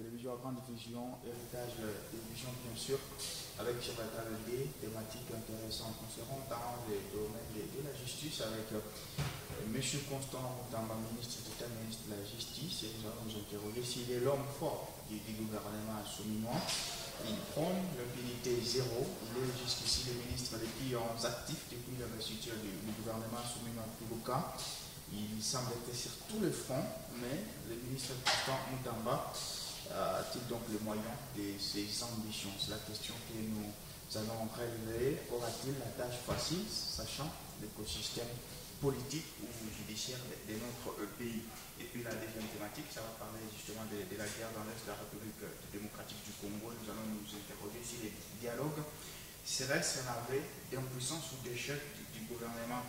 télévision à grande diffusion, héritage télévision bien sûr, avec sur la table des thématiques intéressantes. Nous serons dans les domaines de la justice avec M. Constant Moutamba, ministre d'État, ministre de la Justice, et nous allons nous interroger s'il est l'homme fort du gouvernement souminois. Il prône l'impunité zéro. Il est jusqu'ici le ministre le plus actif depuis l'investiture du gouvernement souminois Toulouka. Il semble être sur tous les fronts, mais le ministre Constant Moutamba a-t-il donc les moyens de ses ambitions? C'est la question que nous allons relever. Aura-t-il la tâche facile, sachant l'écosystème politique ou judiciaire de notre pays? Et puis la deuxième thématique, ça va parler justement de la guerre dans l'Est de la République démocratique du Congo. Nous allons nous interroger si les dialogues seraient navet d'impuissance ou d'échec du gouvernement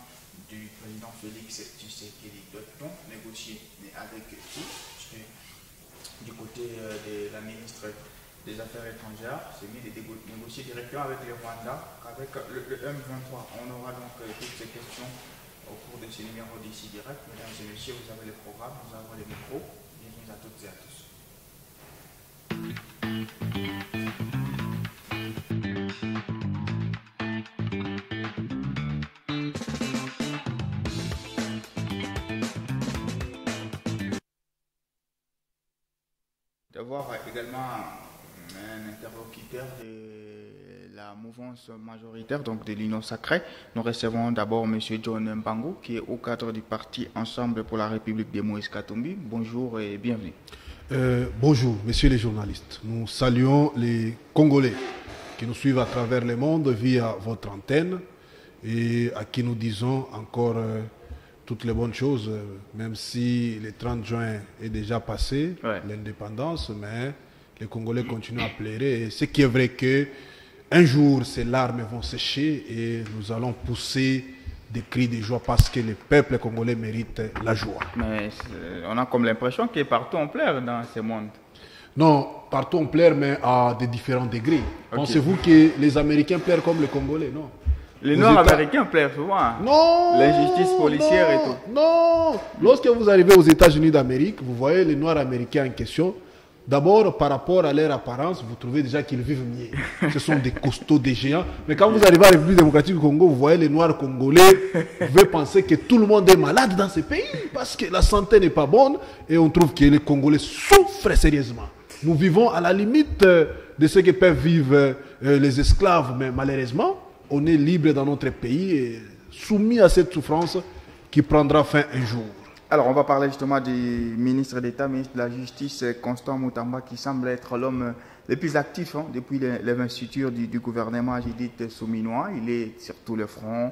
du président Félix Tshisekedi. Doit-on négocier, mais avec qui? Du côté de la ministre des Affaires étrangères, c'est mieux de négocier directement avec le Rwanda qu'avec le M23. On aura donc toutes ces questions au cours de ce numéro d'ici direct. Mesdames et messieurs, vous avez le programme, vous avez les micros. Bienvenue à toutes et à tous. D'avoir également un interlocuteur de la mouvance majoritaire, donc de l'Union sacrée. Nous recevons d'abord M. John Mbangu, qui est au cadre du parti Ensemble pour la République de Moïse Katumbi. Bonjour et bienvenue. Bonjour, messieurs les journalistes. Nous saluons les Congolais qui nous suivent à travers le monde via votre antenne et à qui nous disons encore toutes les bonnes choses, même si le 30 juin est déjà passé, l'indépendance, mais les Congolais continuent à pleurer. Et ce qui est vrai que un jour, ces larmes vont sécher et nous allons pousser des cris de joie parce que le peuple congolais mérite la joie. Mais on a comme l'impression que partout on pleure dans ce monde. Non, partout on pleure, mais à des différents degrés. Okay. Pensez-vous que les Américains pleurent comme les Congolais? Non. Les Noirs américains pleurent souvent. Non. L'injustice policière et tout. Non. Lorsque vous arrivez aux États-Unis d'Amérique, vous voyez les Noirs américains en question. D'abord, par rapport à leur apparence, vous trouvez déjà qu'ils vivent mieux. Ce sont des costauds, des géants. Mais quand vous arrivez à la République démocratique du Congo, vous voyez les Noirs congolais. Vous pouvez penser que tout le monde est malade dans ce pays parce que la santé n'est pas bonne et on trouve que les Congolais souffrent sérieusement. Nous vivons à la limite de ce que peuvent vivre les esclaves, mais malheureusement, on est libre dans notre pays et soumis à cette souffrance qui prendra fin un jour. Alors, on va parler justement du ministre d'État, ministre de la Justice, Constant Moutamba, qui semble être l'homme le plus actif depuis l'investiture du gouvernement Judith Souminois. Il est sur tous les fronts,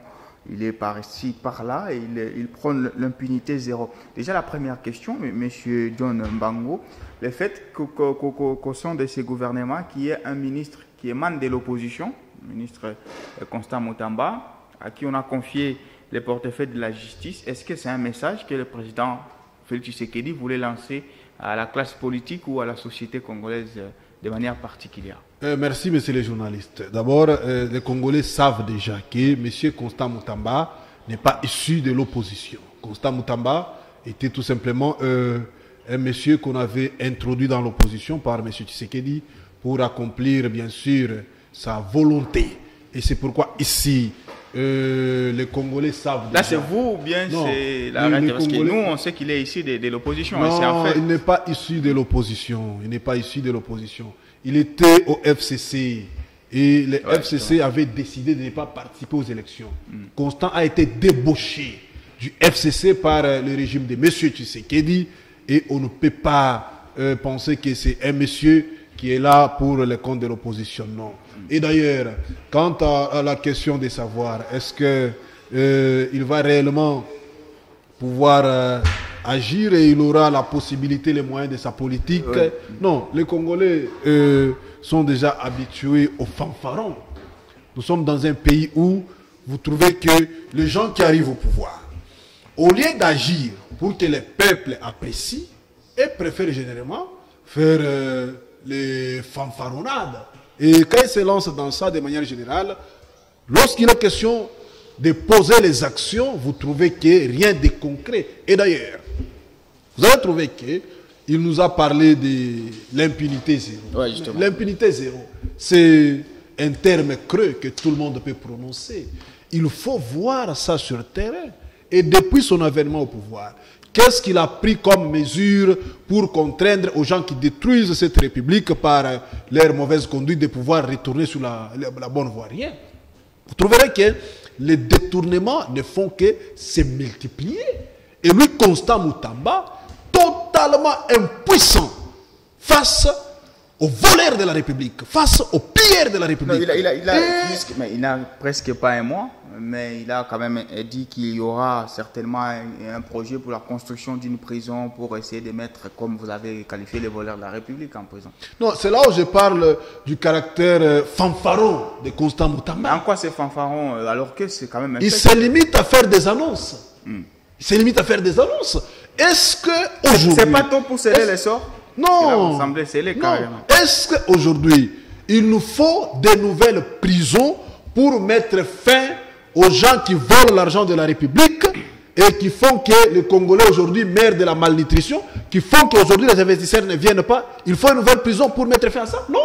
il est par ici, par là, et il prône l'impunité zéro. Déjà, la première question, M. John Mbangu, le fait qu'au sein de ce gouvernement, qu'il y ait un ministre qui émane de l'opposition, le ministre Constant Moutamba, à qui on a confié le portefeuille de la justice, est-ce que c'est un message que le président Félix Tshisekedi voulait lancer à la classe politique ou à la société congolaise de manière particulière? Merci, messieurs les journalistes. D'abord, les Congolais savent déjà que M. Constant Moutamba n'est pas issu de l'opposition. Constant Moutamba était tout simplement un monsieur qu'on avait introduit dans l'opposition par M. Tshisekedi pour accomplir, bien sûr, sa volonté. Et c'est pourquoi ici, les Congolais savent déjà. Là, c'est vous ou bien c'est la réalité? Parce que nous, on sait qu'il est issu de l'opposition. Non, en fait... il n'est pas issu de l'opposition. Il n'est pas issu de l'opposition. Il était au FCC. Et le FCC avait décidé de ne pas participer aux élections. Constant a été débauché du FCC par le régime de M. Tshisekedi. Et on ne peut pas penser que c'est un monsieur qui est là pour les comptes de l'opposition. Non. Et d'ailleurs, quant à la question de savoir, est-ce qu'il va réellement pouvoir agir et il aura la possibilité, les moyens de sa politique? Non, les Congolais sont déjà habitués aux fanfarons. Nous sommes dans un pays où vous trouvez que les gens qui arrivent au pouvoir, au lieu d'agir pour que les peuples apprécient, ils préfèrent généralement faire les fanfaronnades. Et quand ils se lancent dans ça de manière générale, lorsqu'il est question de poser les actions, vous trouvez que rien de concret. Et d'ailleurs, vous allez trouver que il nous a parlé de l'impunité zéro. Ouais, justement. L'impunité zéro, c'est un terme creux que tout le monde peut prononcer. Il faut voir ça sur le terrain. Et depuis son avènement au pouvoir, qu'est-ce qu'il a pris comme mesure pour contraindre aux gens qui détruisent cette République par leur mauvaise conduite de pouvoir retourner sur la bonne voie? Rien. Vous trouverez que les détournements ne font que se multiplier. Et lui, Constant Moutamba, totalement impuissant face aux voleurs de la République, face aux pilleurs de la République. Non, il n'a presque pas un mois, mais il a quand même dit qu'il y aura certainement un projet pour la construction d'une prison pour essayer de mettre, comme vous avez qualifié, les voleurs de la République en prison. Non, c'est là où je parle du caractère fanfaron de Constant Moutamba. Mais en quoi c'est fanfaron alors que c'est quand même un Il fait se limite à faire des annonces. Il se limite à faire des annonces. Est-ce que aujourd'hui... C'est pas tôt pour sceller les sorts? Non. Vous semblez scellé carrément. Est-ce qu'aujourd'hui, il nous faut de nouvelles prisons pour mettre fin aux gens qui volent l'argent de la République et qui font que les Congolais aujourd'hui meurent de la malnutrition, qui font qu'aujourd'hui les investisseurs ne viennent pas? Il faut une nouvelle prison pour mettre fin à ça? Non.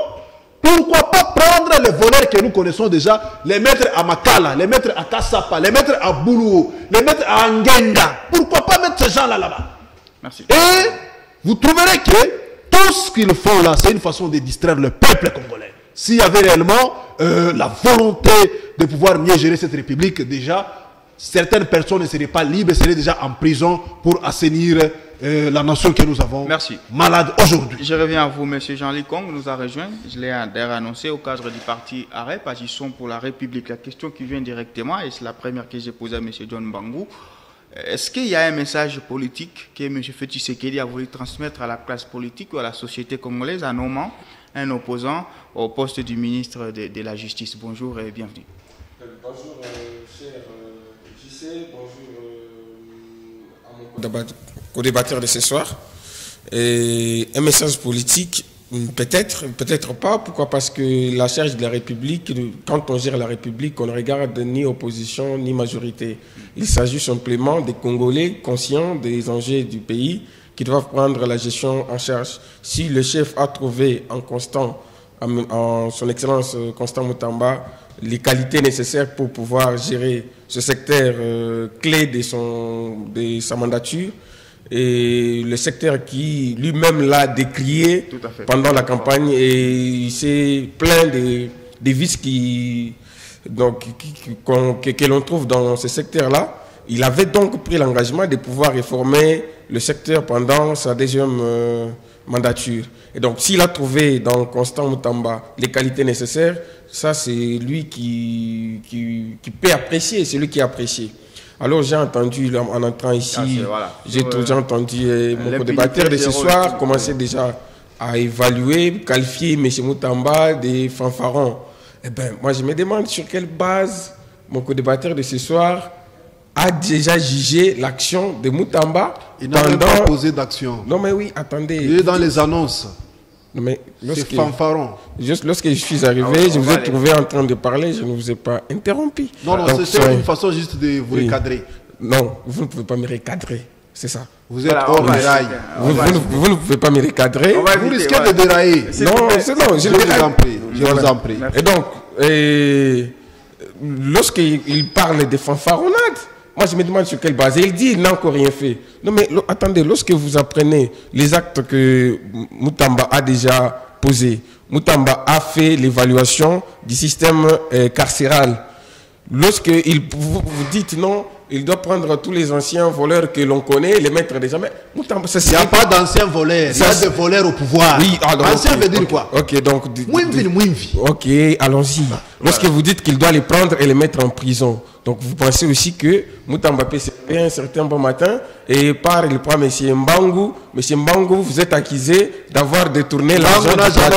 Pourquoi pas prendre les voleurs que nous connaissons déjà, les mettre à Makala, les mettre à Kassapa, les mettre à Boulou, les mettre à Ngenga? Pourquoi pas mettre ces gens-là là-bas? Merci. Et vous trouverez que tout ce qu'ils font là, c'est une façon de distraire le peuple congolais. S'il y avait réellement la volonté de pouvoir mieux gérer cette République, déjà, certaines personnes ne seraient pas libres, seraient déjà en prison pour assainir la nation que nous avons. Merci. Malade aujourd'hui. Je reviens à vous, M. Jean-Ly Kong nous a rejoint. Je l'ai d'ailleurs annoncé au cadre du parti AREP, Agissons pour la République. La question qui vient directement, et c'est la première que j'ai posée à M. John Bangou, est-ce qu'il y a un message politique que M. Félix Tshisekedi a voulu transmettre à la classe politique ou à la société congolaise en nommant un opposant au poste du ministre de la Justice? Bonjour et bienvenue. Bonjour, cher JC. Bonjour à mon co-débatteur de ce soir. Et un message politique, peut-être pas. Pourquoi? Parce que la charge de la République, quand on gère la République, on ne regarde ni opposition ni majorité. Il s'agit simplement des Congolais conscients des enjeux du pays qui doivent prendre la gestion en charge. Si le chef a trouvé en son Excellence Constant Moutamba les qualités nécessaires pour pouvoir gérer ce secteur clé de sa mandature, et le secteur qui lui-même l'a décrié pendant la campagne, et il s'est plaint des vices que l'on trouve dans ce secteur-là. Il avait donc pris l'engagement de pouvoir réformer le secteur pendant sa deuxième mandature. Et donc, s'il a trouvé dans Constant Moutamba les qualités nécessaires, ça, c'est lui qui peut apprécier, c'est lui qui a apprécié. Alors, j'ai entendu, en entrant ici, j'ai entendu mon co-débatteur de ce soir commencer déjà à évaluer, qualifier M. Moutamba des fanfarons. Eh bien, moi, je me demande sur quelle base mon co-débatteur de ce soir a déjà jugé l'action de Moutamba. Il n'a même pas posé d'action. Non, mais oui, attendez. Il est dans les annonces. C'est fanfaron. Juste lorsque je suis arrivé, je vous ai trouvé en train de parler, je ne vous ai pas interrompu. Non, c'est une façon juste de vous recadrer. Non, vous ne pouvez pas me recadrer, c'est ça. Vous êtes hors des rails. Vous ne pouvez pas me recadrer. Vous risquez de dérailler. Non, je vous en prie. Je vous en prie. Et donc, lorsqu'il parle de fanfaronnade, moi, je me demande sur quelle base. Et il dit qu'il n'a encore rien fait. Non, mais attendez, lorsque vous apprenez les actes que Moutamba a déjà posés, Moutamba a fait l'évaluation du système carcéral. Lorsque vous dites non, il doit prendre tous les anciens voleurs que l'on connaît, les mettre déjà. Mais Moutamba, il n'y a pas d'anciens voleurs, il y a des voleurs au pouvoir. Oui, alors, ancien veut dire quoi? Ok, donc. Mouimvi. Ok, allons-y. Lorsque vous dites qu'il doit les prendre et les mettre en prison, donc vous pensez aussi que Moutamba peut se réveiller un certain bon matin et il prend M. Mbangu. M. Mbangu, vous êtes accusé d'avoir détourné l'argent du plateau.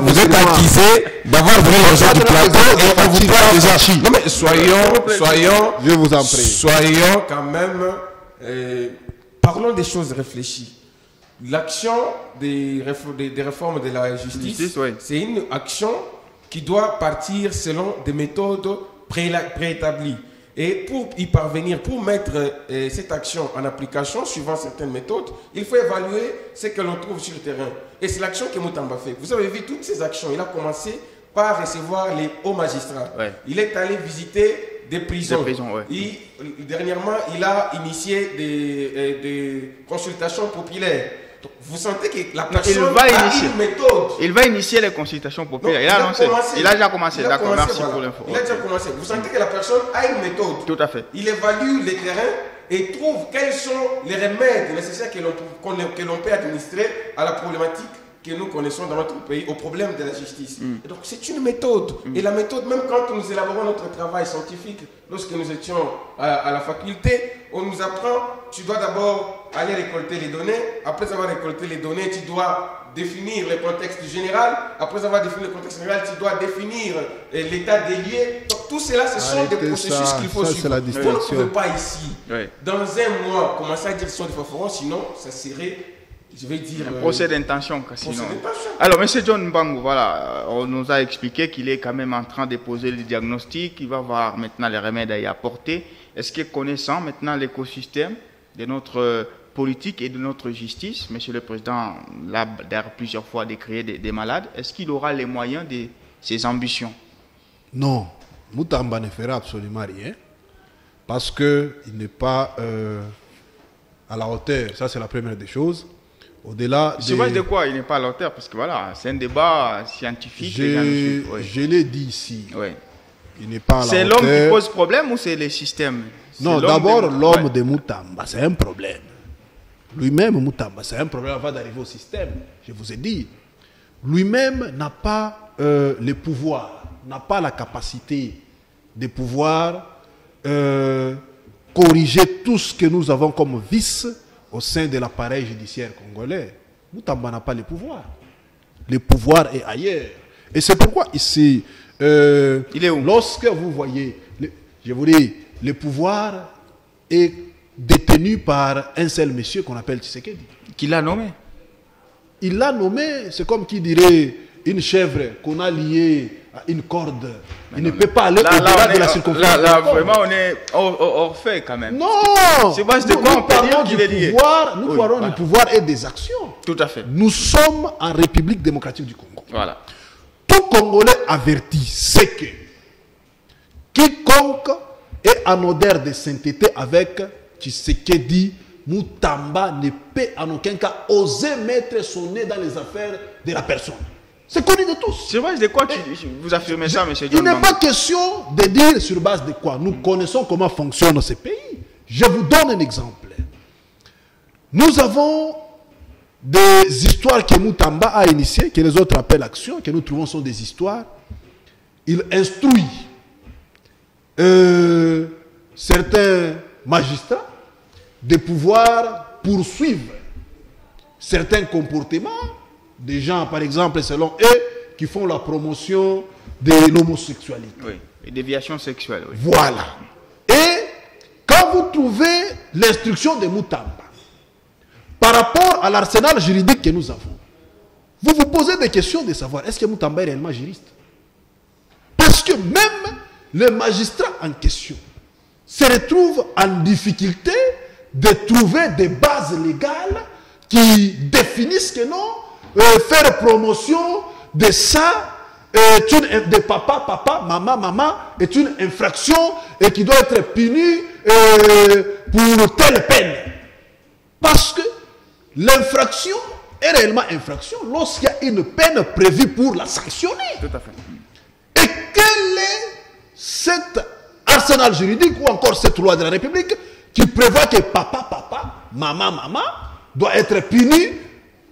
Vous êtes accusé d'avoir volé l'argent du plateau et on vous prend déjà. Non mais soyons, je vous en prie. Soyons quand même, parlons des choses réfléchies. L'action des réformes de la justice, c'est une action qui doit partir selon des méthodes préétablies. Et pour y parvenir, pour mettre cette action en application, suivant certaines méthodes, il faut évaluer ce que l'on trouve sur le terrain. Et c'est l'action que Moutamba fait. Vous avez vu toutes ces actions. Il a commencé par recevoir les hauts magistrats. Ouais. Il est allé visiter des prisons. Ouais. Dernièrement, il a initié des consultations populaires. Donc, vous sentez que la personne a une méthode. Il va initier les consultations populaires. Il a déjà commencé. D'accord, merci pour l'info. Il a déjà commencé. Vous sentez que la personne a une méthode. Tout à fait. Il évalue les terrains et trouve quels sont les remèdes nécessaires que l'on peut administrer à la problématique que nous connaissons dans notre pays, au problème de la justice. Et donc c'est une méthode. Et la méthode, même quand nous élaborons notre travail scientifique, lorsque nous étions à la faculté, on nous apprend, tu dois d'abord aller récolter les données. Après avoir récolté les données, tu dois définir le contexte général. Après avoir défini le contexte général, tu dois définir l'état des lieux. Donc tout cela, ce sont des processus qu'il faut suivre. Vous ne pouvez pas ici, dans un mois, commencer à dire que ce sont des forforons, sinon ça serait... Je vais dire... Un procès d'intention. Alors, M. John Mbangou, voilà, on nous a expliqué qu'il est quand même en train de poser le diagnostic, il va voir maintenant les remèdes à y apporter. Est-ce que connaissant maintenant l'écosystème de notre politique et de notre justice, M. le Président l'a plusieurs fois décrié des malades, est-ce qu'il aura les moyens de ses ambitions? Non, Moutamba ne fera absolument rien, parce qu'il n'est pas à la hauteur, ça c'est la première des choses. Au-delà je sais de quoi il n'est pas à la hauteur, parce que voilà, c'est un débat scientifique. Je l'ai dit ici. Ouais. Il n'est pas à la hauteur. C'est l'homme qui pose problème ou c'est les systèmes? Non, d'abord l'homme de Moutamba, c'est un problème. Lui-même, Moutamba, c'est un problème avant d'arriver au système. Je vous ai dit. Lui-même n'a pas le pouvoir, n'a pas la capacité de pouvoir corriger tout ce que nous avons comme vice au sein de l'appareil judiciaire congolais. Moutamba n'a pas le pouvoir. Le pouvoir est ailleurs. Et c'est pourquoi ici, il est où? Lorsque vous voyez, je vous dis, le pouvoir est détenu par un seul monsieur qu'on appelle Tshisekedi. Qui l'a nommé? Il l'a nommé, c'est comme qui dirait une chèvre qu'on a liée à une corde. Il ne peut pas aller au-delà de la circonférence. Là, vraiment, on est hors fait quand même. Non! C'est base de quoi on peut dire qu'il est lié? Nous parlons du pouvoir et des actions. Tout à fait. Nous sommes en République démocratique du Congo. Voilà. Tout Congolais averti, c'est que quiconque est en odeur de sainteté avec Tshisekedi, Moutamba ne peut en aucun cas oser mettre son nez dans les affaires de la personne. C'est connu de tous. Sur base de quoi vous affirmez ça, M. John? Il n'est pas question de dire sur base de quoi. Nous connaissons comment fonctionnent ces pays. Je vous donne un exemple. Nous avons des histoires que Moutamba a initiées, que les autres appellent actions, que nous trouvons sont des histoires. Il instruit certains magistrats de pouvoir poursuivre certains comportements des gens, par exemple, selon eux, qui font la promotion de l'homosexualité. Oui, et déviation sexuelle. Oui. Voilà. Et quand vous trouvez l'instruction de Moutamba, par rapport à l'arsenal juridique que nous avons, vous vous posez des questions de savoir, est-ce que Moutamba est réellement juriste? Parce que même le magistrat en question se retrouve en difficulté de trouver des bases légales qui définissent que non, faire promotion de ça, de papa, maman, est une infraction et qui doit être punie pour telle peine. Parce que l'infraction est réellement infraction lorsqu'il y a une peine prévue pour la sanctionner. Tout à fait. Et quel est cet arsenal juridique ou encore cette loi de la République qui prévoit que papa, maman doit être puni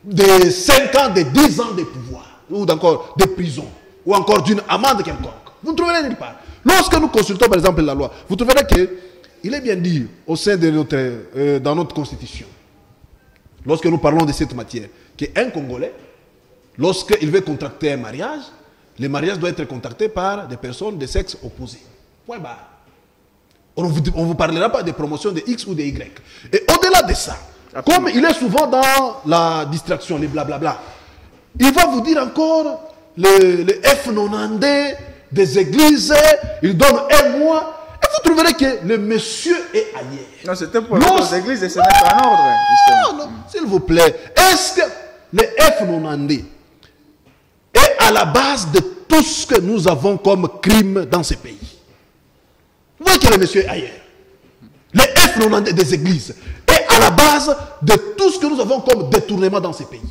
de 5 ans, de 10 ans de pouvoir, ou encore de prison, ou encore d'une amende quelconque. Vous ne trouverez nulle part. Lorsque nous consultons par exemple la loi, vous trouverez qu'il est bien dit au sein de dans notre constitution, lorsque nous parlons de cette matière, qu'un Congolais, lorsqu'il veut contracter un mariage, le mariage doit être contracté par des personnes de sexe opposé. Point barre. On ne vous parlera pas de promotion de X ou de Y. Et au-delà de ça, comme il est souvent dans la distraction, les blablabla, il va vous dire encore le F90 des églises, il donne un mois. Et vous trouverez que le monsieur est ailleurs. Non, c'était pour les églises de se mettre en ordre. Non, non, s'il vous plaît. Est-ce que le F90 est à la base de tout ce que nous avons comme crime dans ces pays? Vous voyez que le monsieur est ailleurs. Le F90 des églises est à la base de tout ce que nous avons comme détournement dans ces pays.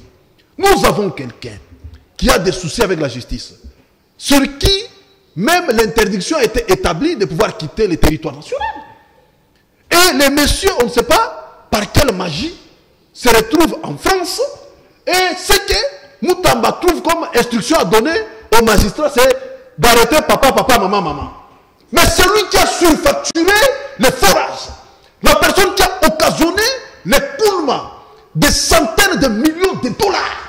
Nous avons quelqu'un qui a des soucis avec la justice, sur qui même l'interdiction a été établie de pouvoir quitter le territoire national. Et les messieurs, on ne sait pas par quelle magie, se retrouvent en France, et ce que Moutamba trouve comme instruction à donner aux magistrats, c'est d'arrêter papa, maman, maman. Mais celui qui a surfacturé les forages, la personne qui a occasionné l'écoulement de centaines de millions de dollars,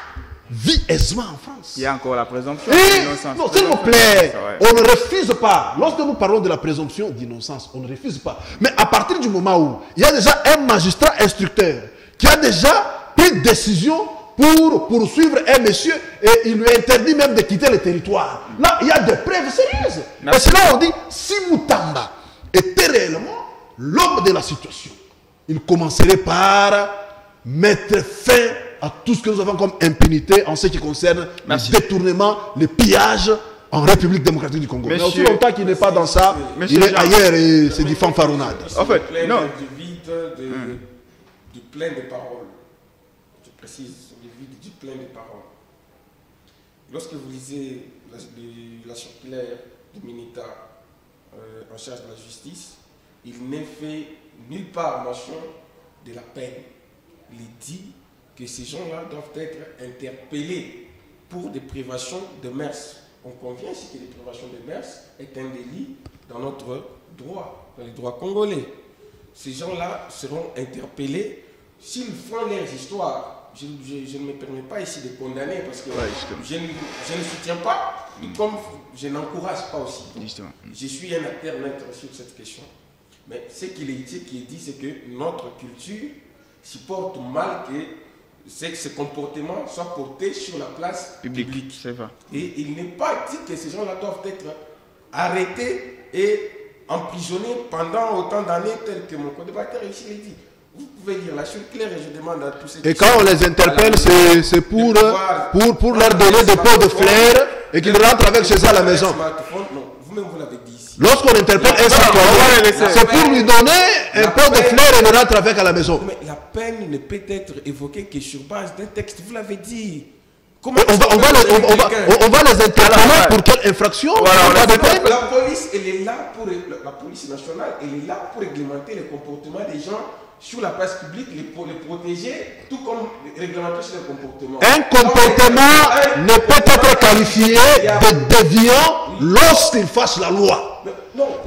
vit aisément en France. Il y a encore la présomption d'innocence. Non, s'il vous plaît, on ne refuse pas. Lorsque nous parlons de la présomption d'innocence, on ne refuse pas. Mais à partir du moment où il y a déjà un magistrat instructeur qui a déjà pris une décision pour poursuivre un monsieur et il lui interdit même de quitter le territoire. Là, il y a des preuves sérieuses. Et c'est là on dit, si Moutamba était réellement l'homme de la situation, il commencerait par mettre fin à tout ce que nous avons comme impunité en ce qui concerne le détournement, le pillage en République démocratique du Congo. Mais aussi longtemps qu'il n'est pas dans ça, il est ailleurs et c'est du fanfaronnade. En fait, non. Du vide, du plein de paroles. Je précise, du vide, du plein de paroles. Lorsque vous lisez la circulaire du Minita en charge de la justice, il n'est fait nulle part mention de la peine. Il est dit que ces gens-là doivent être interpellés pour des privations de mœurs. On convient ici que les privations de mœurs est un délit dans notre droit, dans les droits congolais. Ces gens-là seront interpellés s'ils font leurs histoires. Je ne me permets pas ici de condamner parce que je ne soutiens pas, comme je n'encourage pas aussi. Je suis un acteur neutre sur cette question. Mais ce qui est dit, c'est que notre culture supporte mal que ces comportements soient portés sur la place publique. Et il n'est pas dit que ces gens-là doivent être arrêtés et emprisonnés pendant autant d'années, tel que mon co-débatteur ici l'a dit. Vous pouvez lire la circulaire et je demande à tous ces... Et quand on les interpelle, c'est pour leur donner des pots de fleurs et qu'ils rentrent avec chez eux à la maison. Non, vous-même vous l'avez dit ici. Lorsqu'on interpelle un citoyen, c'est pour lui donner un pot de fleurs et le rentre avec à la maison. Mais la peine ne peut être évoquée que sur base d'un texte, vous l'avez dit. On va les interpeller pour quelle infraction? La police, elle est là pour la police nationale, elle est là pour réglementer les comportements des gens sur la place publique, pour les protéger, tout comme réglementer sur les comportements. Un comportement ne peut être qualifié de déviant lorsqu'il fasse la loi.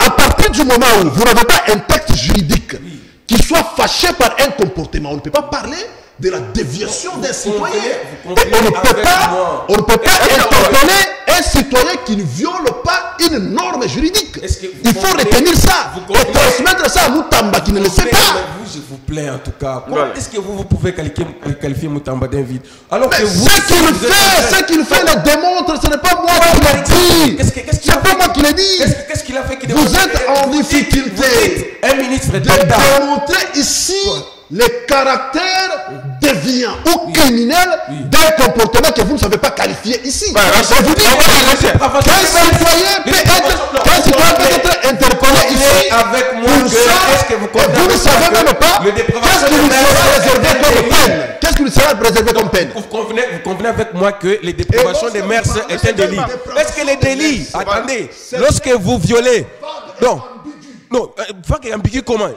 À partir du moment où vous n'avez pas un texte juridique qui soit fâché par un comportement, on ne peut pas parler de la déviation d'un citoyen. Et on ne peut pas interpeller un citoyen qui ne viole pas une norme juridique. Il faut retenir ça et transmettre ça à Moutamba qui ne le sait pas. Je vous plaît en tout cas. Comment est-ce que vous pouvez qualifier Moutamba d'un vide? Alors que ce qu'il fait le démontre, ce n'est pas moi qui l'ai dit. C'est pas moi qui l'ai dit. Qu'est-ce qu'il a fait? Vous êtes en difficulté un ministre de démontrer ici le caractère déviant ou criminel d'un comportement que vous ne savez pas qualifier ici. Vous dites qu'un citoyen peut être interpellé ici avec moi. Vous ne savez même pas qu'est-ce qui lui sera réservé comme peine. Qu'est-ce qui lui sera réservé comme peine? Vous convenez avec moi que les déprivations des mœurs est un délit. Est-ce que les délits, attendez, lorsque vous violez, non, faut qu'il y ait ambigu comment?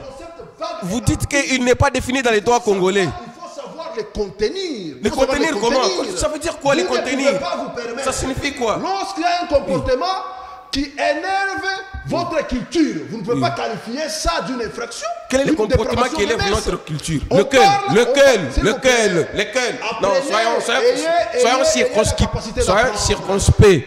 Vous dites qu'il n'est pas défini dans les droits congolais. Il faut savoir les contenir. Les contenir comment? Ça veut dire quoi les contenir? Ça signifie quoi? Lorsqu'il y a un comportement qui énerve votre culture, vous ne pouvez pas qualifier ça d'une infraction. Quel est le comportement qui élève notre culture? Lequel? Non, soyons circonspects.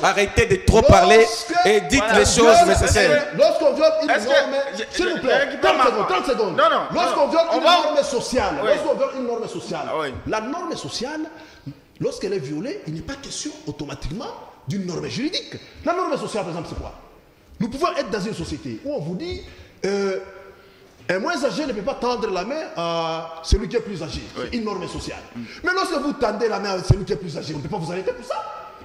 Arrêtez de trop parler et dites les choses nécessaires. Lorsqu'on viole une norme, s'il vous plaît, 30 secondes. Lorsqu'on viole une norme sociale, la norme sociale, lorsqu'elle est violée, il n'est pas question automatiquement d'une norme juridique. La norme sociale, par exemple, c'est quoi? Nous pouvons être dans une société où on vous dit un moins âgé ne peut pas tendre la main à celui qui est plus âgé. Oui. C'est une norme sociale. Mais lorsque vous tendez la main à celui qui est plus âgé, on ne peut pas vous arrêter pour ça.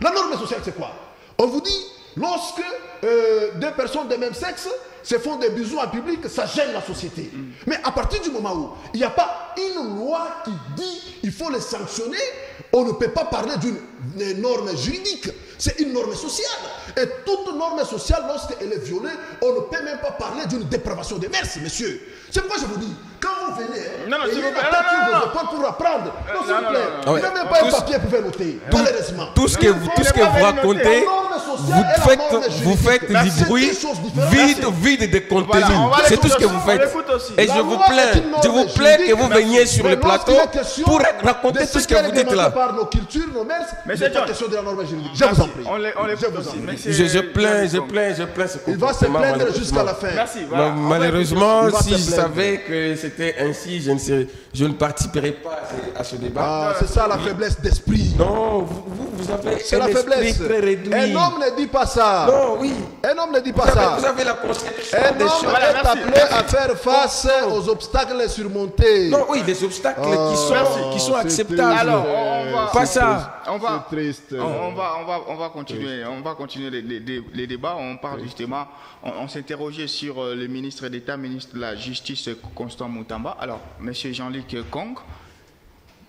La norme sociale, c'est quoi? On vous dit, lorsque deux personnes de même sexe se font des bisous en public, ça gêne la société. Mais à partir du moment où il n'y a pas une loi qui dit qu'il faut les sanctionner, on ne peut pas parler d'une norme juridique. C'est une norme sociale. Et toute norme sociale, lorsqu'elle est violée, on ne peut même pas parler d'une dépravation des mœurs, monsieur. C'est pourquoi je vous dis, quand vous venez, il y a vos épaules pour apprendre. Non, s'il vous plaît, vous n'avez même pas un papier pour noter, malheureusement. Tout ce que vous racontez, vous faites du bruit vide de contenu. C'est tout ce que vous faites. Et je vous plains que vous veniez sur le plateau pour raconter tout ce que vous dites là. Par nos cultures, nos mœurs, c'est la question de la norme juridique. Je vous en prie. Je plains. Il va se plaindre jusqu'à la fin. Merci. Malheureusement, si je savais que c'était ainsi, je ne participerai pas à ce débat. C'est ça la faiblesse d'esprit. Non, vous avez c'est la faiblesse. Très réduit. Un homme ne dit pas ça. Non, oui. Un homme ne dit pas ça. Vous avez la conception des choses. Un homme est appelé à faire face aux obstacles surmontés. Non, oui, des obstacles qui sont acceptables. Alors, pas ça. On va triste. On va continuer les débats. On parle justement, on s'interrogeait sur le ministre d'État, ministre de la Justice, Constant Moutamba. Alors, monsieur Jean-Luc Kong,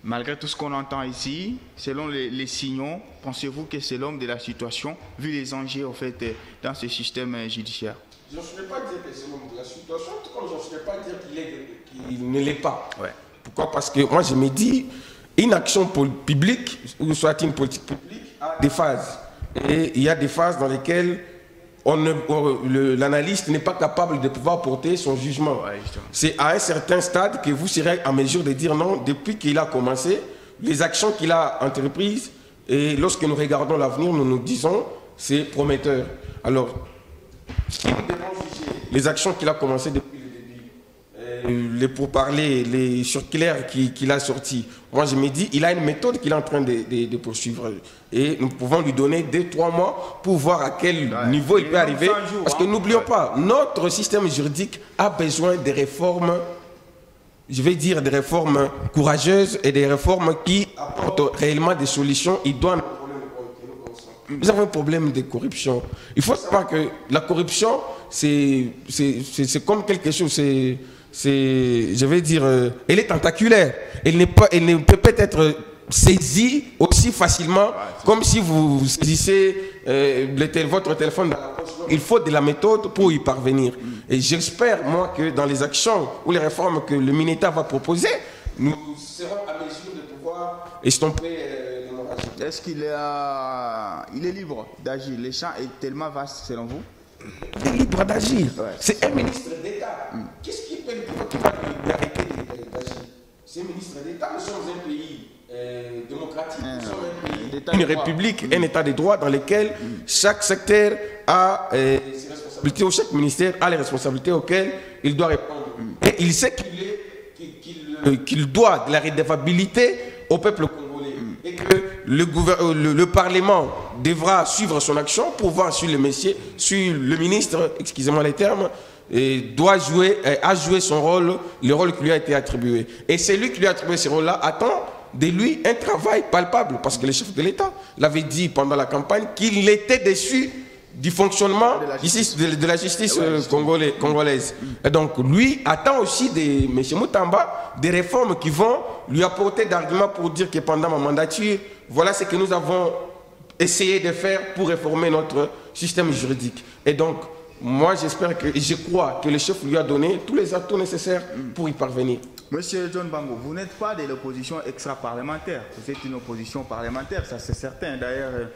malgré tout ce qu'on entend ici, selon les signaux, pensez-vous que c'est l'homme de la situation, vu les enjeux en fait, dans ce système judiciaire? Je ne saurais pas dire que c'est l'homme de la situation, tout comme je ne saurais pas dire qu'il ne l'est pas. Ouais. Pourquoi? Parce que moi je me dis, une action publique, ou soit une politique publique, a des phases. Et il y a des phases dans lesquelles l'analyste n'est pas capable de pouvoir porter son jugement. Ouais, c'est à un certain stade que vous serez en mesure de dire non, depuis qu'il a commencé, les actions qu'il a entreprises, et lorsque nous regardons l'avenir, nous nous disons, c'est prometteur. Alors, si nous devons juger les actions qu'il a commencées depuis le début, les pourparlers, les circulaires qu'il a sortis, moi je me dis, il a une méthode qu'il est en train de poursuivre. Et nous pouvons lui donner 2-3 mois pour voir à quel niveau il peut arriver. Parce que n'oublions pas, notre système juridique a besoin de réformes, je vais dire des réformes courageuses et des réformes qui apportent réellement des solutions. Il doit... Nous avons un problème de corruption. Il faut savoir que la corruption, c'est comme quelque chose, je vais dire, elle est tentaculaire. Elle ne peut pas être saisie aussi facilement comme si vous saisissez votre téléphone dans la poche. Il faut de la méthode pour y parvenir. Et j'espère, moi, que dans les actions ou les réformes que le Minéta va proposer, nous serons à mesure de pouvoir estomper l'hémorragie. Est-ce qu'il est libre d'agir? Le champ est tellement vaste selon vous? Il est libre d'agir. Ouais. C'est un ministre d'État. Qu'est-ce qui va lui arrêter d'agir? C'est un ministre d'État. Nous sommes un pays démocratique. Nous sommes un pays, une république, un État de droit dans lequel chaque secteur a ses responsabilités, ou chaque ministère a les responsabilités auxquelles il doit répondre. Et il sait qu'il doit de la redevabilité au peuple congolais. Et que le Parlement devra suivre son action pour voir si le ministre, excusez-moi les termes, a joué son rôle, le rôle qui lui a été attribué. Et c'est lui qui lui a attribué ce rôle-là attend de lui un travail palpable, parce que le chef de l'État l'avait dit pendant la campagne qu'il était déçu du fonctionnement de la justice congolaise. Et donc lui attend aussi de M. Moutamba des réformes qui vont lui apporter d'arguments pour dire que pendant ma mandature, voilà ce que nous avons essayé de faire pour réformer notre système juridique. Et donc, moi j'espère et je crois que le chef lui a donné tous les atouts nécessaires pour y parvenir. Monsieur John Bango, vous n'êtes pas de l'opposition extra-parlementaire, vous êtes une opposition parlementaire, ça c'est certain. D'ailleurs,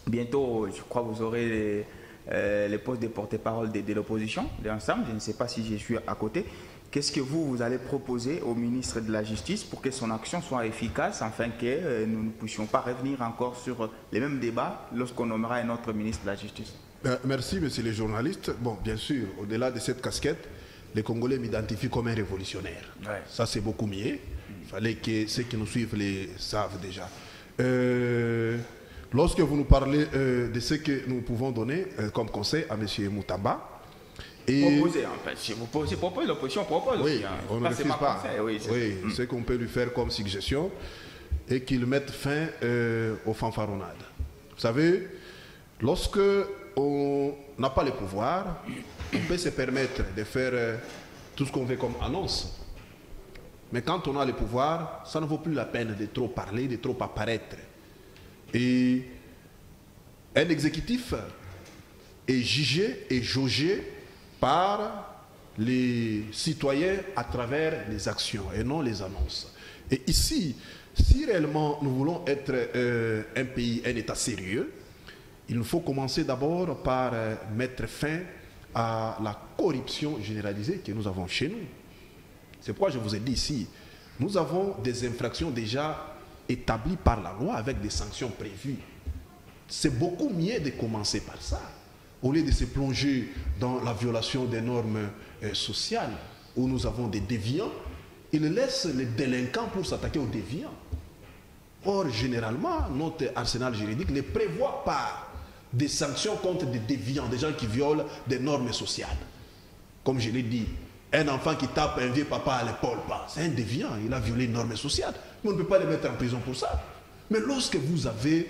bientôt, je crois que vous aurez les postes de porte-parole de l'opposition, de l'ensemble. Je ne sais pas si je suis à côté. Qu'est-ce que vous allez proposer au ministre de la Justice pour que son action soit efficace, afin que nous ne puissions pas revenir encore sur les mêmes débats lorsqu'on nommera un autre ministre de la Justice? Merci, monsieur les journalistes. Bon, bien sûr, au-delà de cette casquette, les Congolais m'identifient comme un révolutionnaire. Ouais. Ça, c'est beaucoup mieux. Il fallait que ceux qui nous suivent les savent déjà. lorsque vous nous parlez de ce que nous pouvons donner comme conseil à M. Moutamba, et proposer, en fait. Si vous proposez, l'opposition propose. oui, aussi, hein. on ne refuse pas. Oui, ce qu'on peut lui faire comme suggestion et qu'il mette fin aux fanfaronnades. Vous savez, lorsque on n'a pas le pouvoir, on peut se permettre de faire tout ce qu'on veut comme annonce. Mais quand on a le pouvoir, ça ne vaut plus la peine de trop parler, de trop apparaître. Et un exécutif est jugé et jaugé par les citoyens à travers les actions et non les annonces. Et ici, si réellement nous voulons être un pays, un État sérieux, il faut commencer d'abord par mettre fin à la corruption généralisée que nous avons chez nous. C'est pourquoi je vous ai dit ici, nous avons des infractions déjà établies par la loi avec des sanctions prévues. C'est beaucoup mieux de commencer par ça, au lieu de se plonger dans la violation des normes sociales, où nous avons des déviants. Ils laissent les délinquants pour s'attaquer aux déviants. Or, généralement, notre arsenal juridique ne prévoit pas des sanctions contre des déviants, des gens qui violent des normes sociales. Comme je l'ai dit, un enfant qui tape un vieux papa à l'épaule, c'est un déviant, il a violé une norme sociale. Mais on ne peut pas le mettre en prison pour ça. Mais lorsque vous avez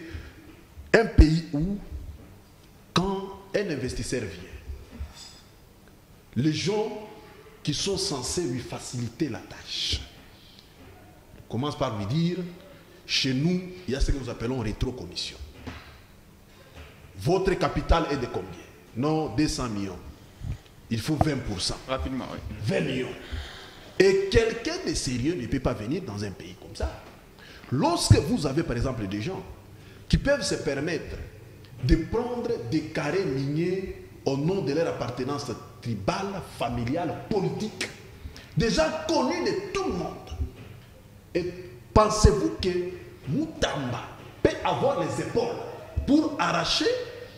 un pays où, quand un investisseur vient, les gens qui sont censés lui faciliter la tâche commencent par lui dire, chez nous, il y a ce que nous appelons rétrocommission. Votre capital est de combien? Non, 200 millions. Il faut 20%. Rapidement, oui. 20 millions. Et quelqu'un de sérieux ne peut pas venir dans un pays comme ça. Lorsque vous avez par exemple des gens qui peuvent se permettre de prendre des carrés miniers au nom de leur appartenance tribale, familiale, politique, des gens connus de tout le monde. Et pensez-vous que Moutamba peut avoir les épaules pour arracher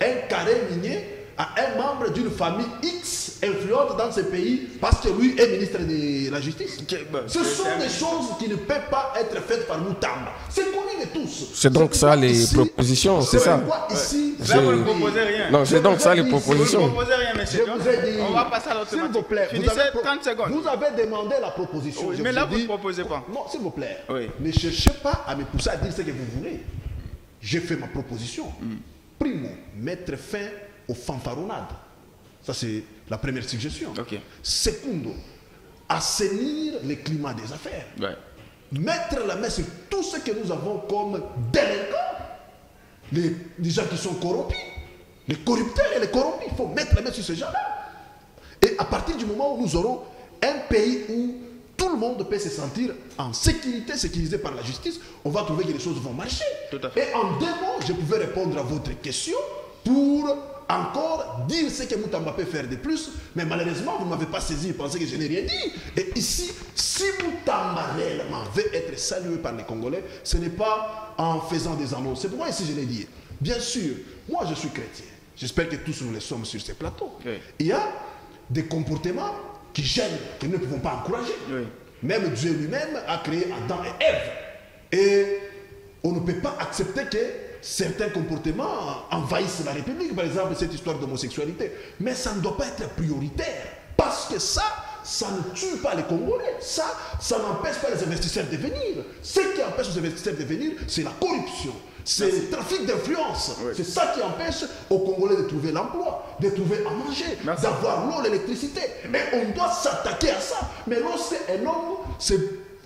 un carré minier à un membre d'une famille X influente dans ce pays parce que lui est ministre de la Justice? Ce sont des choses qui ne peuvent pas être faites par Moutamba. C'est connu de tous. C'est donc ça les propositions, c'est ça? Ici, là, vous ne proposez rien. Non, c'est donc ça les propositions. Vous ne proposez rien, monsieur. On va passer à l'autre s'il vous plaît, finissez 30 secondes. Vous avez demandé la proposition. Oui, mais là, vous ne proposez pas. Non, s'il vous plaît. Oui. Ne cherchez pas à me pousser à dire ce que vous voulez. J'ai fait ma proposition. Primo, mettre fin aux fanfaronnades. Ça, c'est la première suggestion. Okay. Secondo, assainir le climat des affaires. Ouais. Mettre la main sur tout ce que nous avons comme délinquants. Les gens qui sont corrompus. Les corrupteurs et les corrompus. Il faut mettre la main sur ces gens-là. Et à partir du moment où nous aurons un pays où tout le monde peut se sentir en sécurité, sécurisé par la justice, on va trouver que les choses vont marcher. Tout à fait. Et en 2 mots, je pouvais répondre à votre question pour encore dire ce que Moutamba peut faire de plus, mais malheureusement, vous ne m'avez pas saisi, vous pensez que je n'ai rien dit. Et ici, si Moutamba réellement veut être salué par les Congolais, ce n'est pas en faisant des annonces. C'est pourquoi ici je l'ai dit. Bien sûr, moi je suis chrétien. J'espère que tous nous le sommes sur ces plateaux. Oui. Il y a des comportements qui gênent, que nous ne pouvons pas encourager. Oui. Même Dieu lui-même a créé Adam et Ève. Et on ne peut pas accepter que certains comportements envahissent la République, par exemple cette histoire d'homosexualité. Mais ça ne doit pas être prioritaire, parce que ça ne tue pas les Congolais. Ça n'empêche pas les investisseurs de venir. Ce qui empêche les investisseurs de venir, c'est la corruption. C'est le trafic d'influence. Oui. C'est ça qui empêche aux Congolais de trouver l'emploi, de trouver à manger, d'avoir l'eau, l'électricité. Mais on doit s'attaquer à ça. Mais lorsque un homme se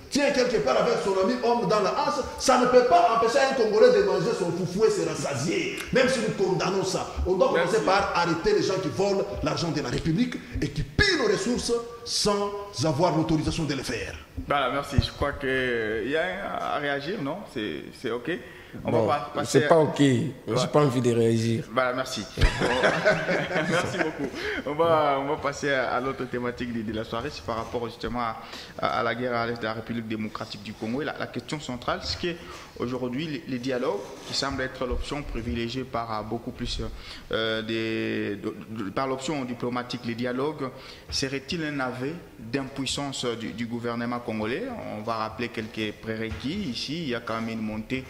tient quelque part avec son ami homme dans la hanse, ça ne peut pas empêcher un Congolais de manger son foufou et se rassasier. Même si nous condamnons ça. On doit commencer par arrêter les gens qui volent l'argent de la République et qui pillent nos ressources sans avoir l'autorisation de le faire. Voilà, merci. Je crois qu'il y a à réagir, non? C'est OK. C'est pas OK. Je n'ai pas envie de réagir. Voilà, merci. Merci beaucoup. On va passer à l'autre thématique de la soirée. C'est par rapport justement à la guerre à l'est de la République démocratique du Congo. Et la question centrale, c'est qu'aujourd'hui, les dialogues, qui semblent être l'option privilégiée par beaucoup plus par l'option diplomatique, les dialogues, serait-il un aveu d'impuissance du gouvernement congolais? On va rappeler quelques prérequis. Ici, il y a quand même une montée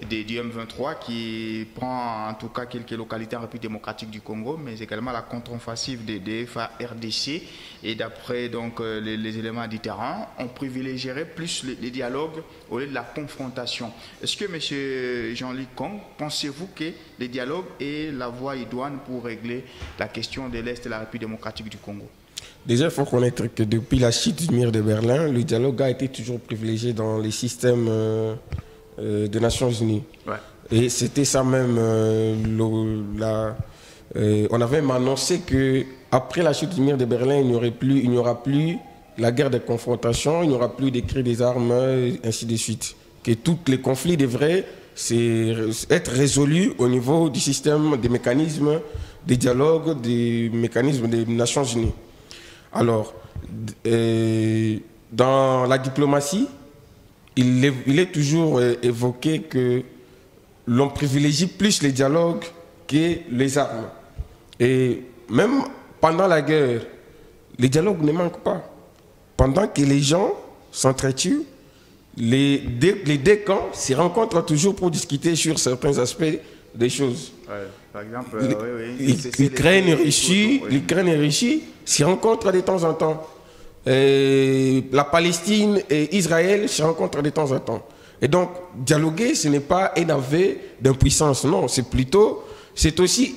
du M23 qui prend en tout cas quelques localités en République démocratique du Congo, mais également la contre-offensive des FARDC. Et d'après donc les éléments du terrain, on privilégierait plus les dialogues au lieu de la confrontation. Est-ce que, M. Jean-Luc Kong, pensez-vous que les dialogues est la voie idoine pour régler la question de l'Est de la République démocratique du Congo? Déjà, il faut connaître que depuis la chute du mur de Berlin, le dialogue a été toujours privilégié dans les systèmes des Nations Unies. Ouais. Et c'était ça même, on avait même annoncé qu'après la chute du mur de Berlin, il n'y aura plus la guerre de confrontation, il n'y aura plus des cris des armes, ainsi de suite. Que tous les conflits devraient être résolus au niveau du système, des mécanismes, des dialogues, des mécanismes des Nations Unies. Alors, dans la diplomatie, il est toujours évoqué que l'on privilégie plus les dialogues que les armes. Et même pendant la guerre, les dialogues ne manquent pas. Pendant que les gens s'entretuent, les deux camps se rencontrent toujours pour discuter sur certains aspects des choses. Ouais, par exemple, l'Ukraine et Russie se rencontrent de temps en temps. La Palestine et Israël se rencontrent de temps en temps. Et donc, dialoguer, ce n'est pas un aveu d'impuissance, non. C'est aussi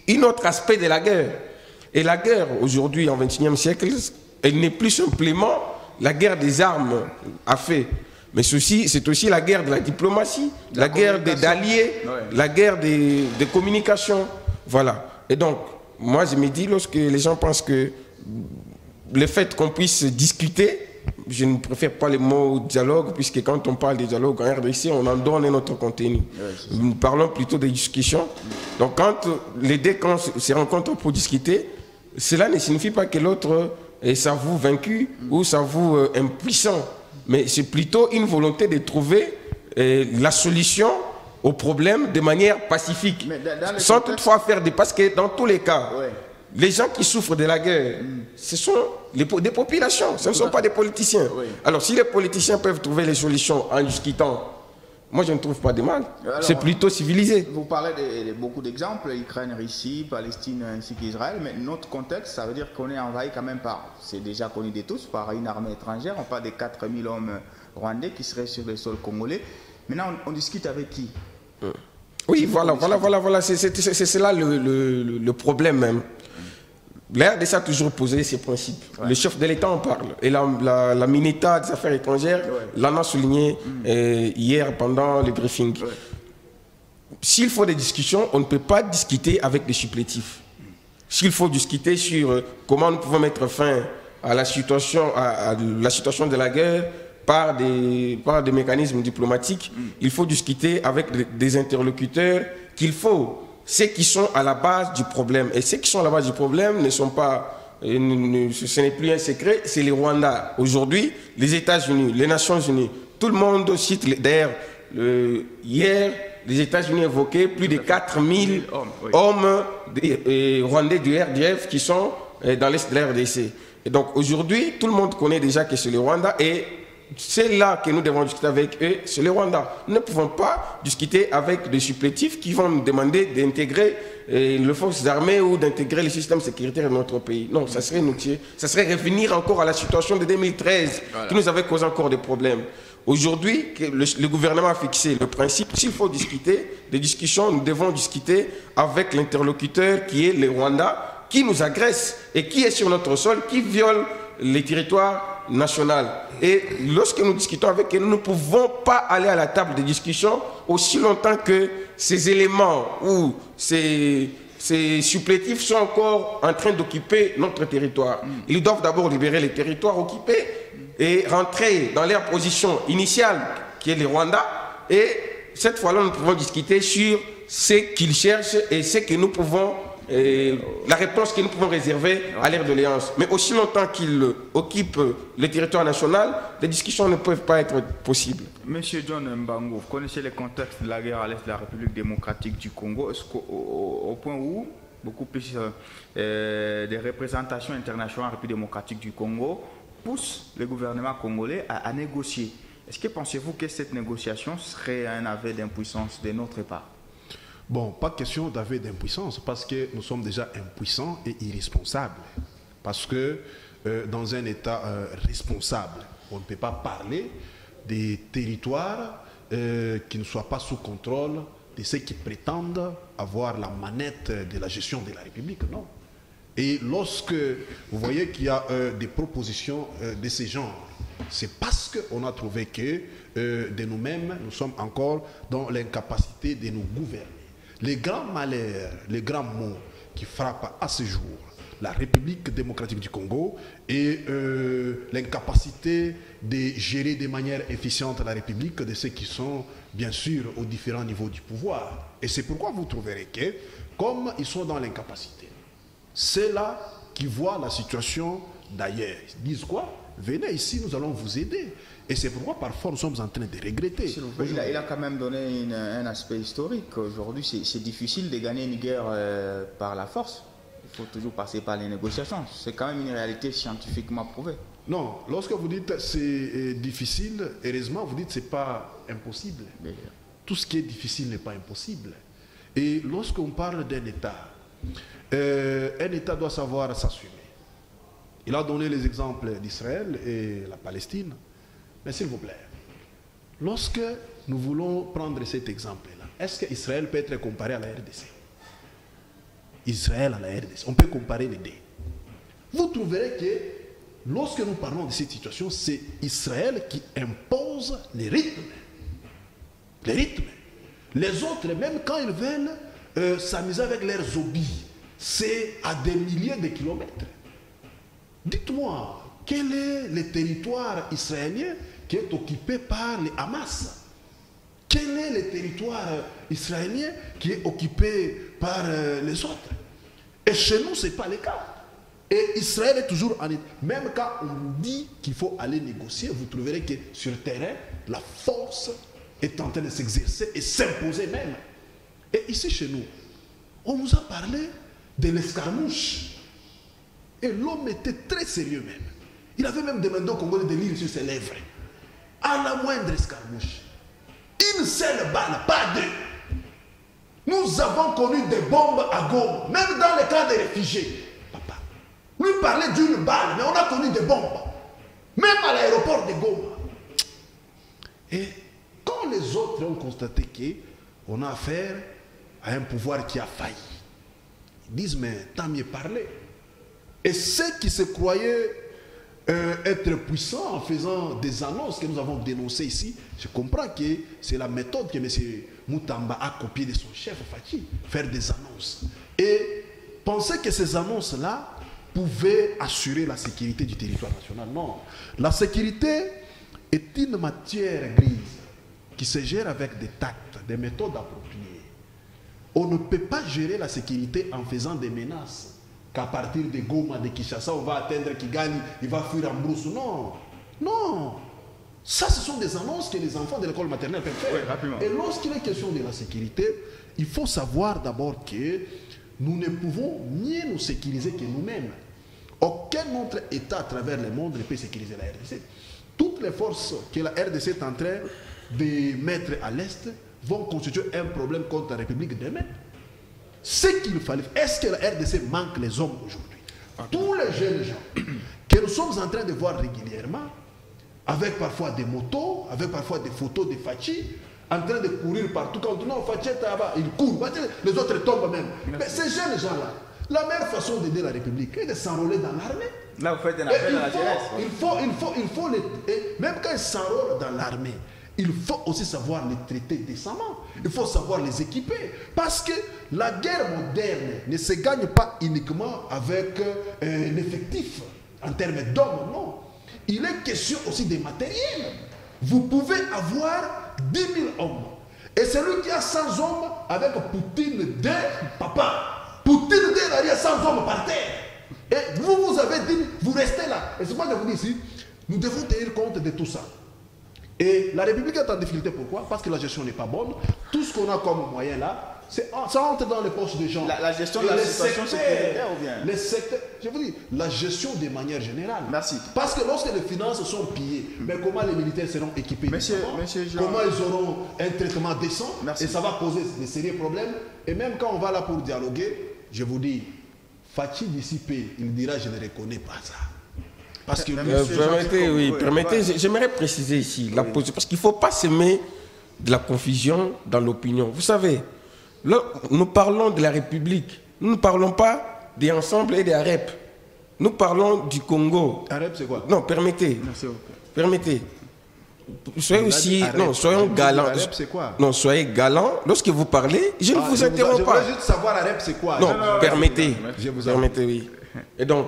un autre aspect de la guerre. Et la guerre, aujourd'hui, en XXIe siècle, elle n'est plus simplement la guerre des armes à fait. Mais c'est aussi la guerre de la diplomatie, la guerre des alliés, la guerre des communications. Voilà. Et donc, moi, je me dis, lorsque les gens pensent que le fait qu'on puisse discuter, je ne préfère pas les mots dialogue, puisque quand on parle de dialogue en RDC, on en donne un autre contenu. Nous parlons plutôt de discussions. Donc, quand les deux camps se rencontrent pour discuter, cela ne signifie pas que l'autre s'avoue vaincu ou s'avoue impuissant. Mais c'est plutôt une volonté de trouver la solution au problème de manière pacifique. Sans toutefois faire des... Parce que dans tous les cas, les gens qui souffrent de la guerre, ce sont des populations, ce ne sont pas des politiciens. Alors si les politiciens peuvent trouver les solutions en discutant, moi je ne trouve pas de mal. C'est plutôt civilisé. Vous parlez de beaucoup d'exemples, Ukraine, Russie, Palestine ainsi qu'Israël, mais notre contexte, ça veut dire qu'on est envahi quand même par, c'est déjà connu de tous, par une armée étrangère. On parle de 4000 hommes rwandais qui seraient sur le sol congolais. Maintenant, on discute avec qui? Oui, voilà. C'est là le problème même. La RDC a toujours posé ses principes. Le chef de l'État en parle. Et la MINUSTAH des Affaires étrangères l'en a souligné hier pendant le briefing. S'il faut des discussions, on ne peut pas discuter avec des supplétifs. S'il faut discuter sur comment nous pouvons mettre fin à la situation de la guerre par des mécanismes diplomatiques, il faut discuter avec des interlocuteurs ceux qui sont à la base du problème. Et ceux qui sont à la base du problème ne sont pas, ce n'est plus un secret, c'est les Rwandais. Aujourd'hui, les États-Unis, les Nations Unies, tout le monde cite, d'ailleurs, hier, les États-Unis évoquaient plus de 4000 hommes rwandais du RDF qui sont dans l'Est de la RDC. Et donc aujourd'hui, tout le monde connaît déjà que c'est le Rwanda et c'est là que nous devons discuter avec eux, c'est le Rwanda. Nous ne pouvons pas discuter avec des supplétifs qui vont nous demander d'intégrer les forces armées ou d'intégrer les systèmes sécuritaires de notre pays. Non, ça serait inutile. Ça serait revenir encore à la situation de 2013 qui nous avait causé encore des problèmes. Aujourd'hui, le gouvernement a fixé le principe, s'il faut discuter, des discussions, nous devons discuter avec l'interlocuteur qui est le Rwanda, qui nous agresse et qui est sur notre sol, qui viole les territoires nationaux. Et lorsque nous discutons avec eux, nous ne pouvons pas aller à la table de discussion aussi longtemps que ces éléments ou ces supplétifs sont encore en train d'occuper notre territoire. Ils doivent d'abord libérer les territoires occupés et rentrer dans leur position initiale, qui est le Rwanda. Et cette fois-là, nous pouvons discuter sur ce qu'ils cherchent et ce que nous pouvons, la réponse que nous pouvons réserver à l'ère de l'Alliance. Mais aussi longtemps qu'ils occupent le territoire national, les discussions ne peuvent pas être possibles. Monsieur John Mbangu, vous connaissez le contexte de la guerre à l'est de la République démocratique du Congo, au point où beaucoup plus des représentations internationales en République démocratique du Congo poussent le gouvernement congolais à négocier. Est-ce que pensez-vous que cette négociation serait un aveu d'impuissance de notre part? Bon, pas question d'aveu d'impuissance, parce que nous sommes déjà impuissants et irresponsables. Parce que dans un État responsable, on ne peut pas parler des territoires qui ne soient pas sous contrôle de ceux qui prétendent avoir la manette de la gestion de la République, non. Et lorsque vous voyez qu'il y a des propositions de ce genre, c'est parce qu'on a trouvé que de nous-mêmes, nous sommes encore dans l'incapacité de nous gouverner. Les grands malheurs, les grands maux qui frappent à ce jour la République démocratique du Congo et l'incapacité de gérer de manière efficiente la République de ceux qui sont bien sûr aux différents niveaux du pouvoir. Et c'est pourquoi vous trouverez que, comme ils sont dans l'incapacité, c'est là qui voient la situation d'ailleurs. Ils disent quoi? Venez ici, nous allons vous aider. Et c'est pourquoi parfois nous sommes en train de regretter. Il a quand même donné un aspect historique. Aujourd'hui, c'est difficile de gagner une guerre par la force. Il faut toujours passer par les négociations. C'est quand même une réalité scientifiquement prouvée. Non, lorsque vous dites c'est difficile, heureusement, vous dites c'est pas impossible. Mais tout ce qui est difficile n'est pas impossible. Et lorsqu'on parle d'un État, un État doit savoir s'assumer. Il a donné les exemples d'Israël et la Palestine. Mais s'il vous plaît, lorsque nous voulons prendre cet exemple-là, est-ce qu'Israël peut être comparé à la RDC? Israël à la RDC, on peut comparer les deux. Vous trouverez que lorsque nous parlons de cette situation, c'est Israël qui impose les rythmes. Les rythmes. Les autres, même quand ils veulent s'amuser avec leurs hobbies, c'est à des milliers de kilomètres. Dites-moi, quel est le territoire israélien qui est occupé par les Hamas? Quel est le territoire israélien qui est occupé par les autres? Et chez nous, ce n'est pas le cas. Et Israël est toujours en... Même quand on dit qu'il faut aller négocier, vous trouverez que sur le terrain, la force est en train de s'exercer et s'imposer même. Et ici, chez nous, on nous a parlé de l'escarmouche. Et l'homme était très sérieux même. Il avait même demandé au Congolais de lire sur ses lèvres. À la moindre escarmouche, une seule balle, pas deux. Nous avons connu des bombes à Goma, même dans les cas des réfugiés. Papa, lui parlait d'une balle, mais on a connu des bombes. Même à l'aéroport de Goma. Et quand les autres ont constaté qu'on a affaire à un pouvoir qui a failli, ils disent, mais tant mieux parler. Et ceux qui se croyaient être puissants en faisant des annonces que nous avons dénoncées ici, je comprends que c'est la méthode que M. Moutamba a copiée de son chef Fachi, faire des annonces. Et penser que ces annonces-là pouvaient assurer la sécurité du territoire national. Non. La sécurité est une matière grise qui se gère avec des tacts, des méthodes appropriées. On ne peut pas gérer la sécurité en faisant des menaces. Qu'à partir de Goma, de Kinshasa, on va atteindre Kigali, il va fuir en brousse. Non, non. Ça, ce sont des annonces que les enfants de l'école maternelle peuvent faire. Oui, et lorsqu'il est question de la sécurité, il faut savoir d'abord que nous ne pouvons mieux nous sécuriser que nous-mêmes. Aucun autre État à travers le monde ne peut sécuriser la RDC. Toutes les forces que la RDC est en train de mettre à l'Est vont constituer un problème contre la République demain. Ce qu'il fallait, est-ce que la RDC manque les hommes aujourd'hui? Tous les jeunes gens que nous sommes en train de voir régulièrement, avec parfois des motos, avec parfois des photos de Fachi, en train de courir partout. Quand on Fachi est là-bas, ils courent, les autres tombent même. Mais ces jeunes gens-là, la meilleure façon d'aider la République est de s'enrôler dans l'armée. Là, vous faites un appel à la jeunesse. Il faut même quand ils s'enrôlent dans l'armée, il faut aussi savoir les traiter décemment. Il faut savoir les équiper. Parce que la guerre moderne ne se gagne pas uniquement avec un effectif en termes d'hommes, non. Il est question aussi des matériels. Vous pouvez avoir 10 000 hommes. Et celui qui a 100 hommes avec Poutine 2, papa, Poutine 2, il y a 100 hommes par terre. Et vous avez dit, vous restez là. Et c'est moi qui vous dis ici, nous devons tenir compte de tout ça. Et la République est en difficulté, pourquoi? Parce que la gestion n'est pas bonne. Tout ce qu'on a comme moyen là, ça entre dans les poches des gens. La gestion de la situation sécuritaire ou bien? Les secteurs, je vous dis, la gestion de manière générale. Merci. Parce que lorsque les finances sont pillées, mais comment les militaires seront équipés? Monsieur Jean... Comment ils auront un traitement décent? Merci. Et ça va poser des sérieux problèmes. Et même quand on va là pour dialoguer, je vous dis, Fachi dissipé, il dira je ne reconnais pas ça. Parce que permettez, j'aimerais préciser ici la position, parce qu'il ne faut pas semer de la confusion dans l'opinion. Vous savez, là, nous parlons de la République, nous ne parlons pas des ensembles et des AREP. Nous parlons du Congo. AREP, c'est quoi? Non, permettez. Merci beaucoup. Permettez. Soyez aussi, non, soyons galants. AREP, c'est quoi? Non, soyez galants. Lorsque vous parlez, je ne vous interromps pas. Je voudrais juste savoir AREP, c'est quoi? Non, permettez. Je vous Permettez, oui. Et donc,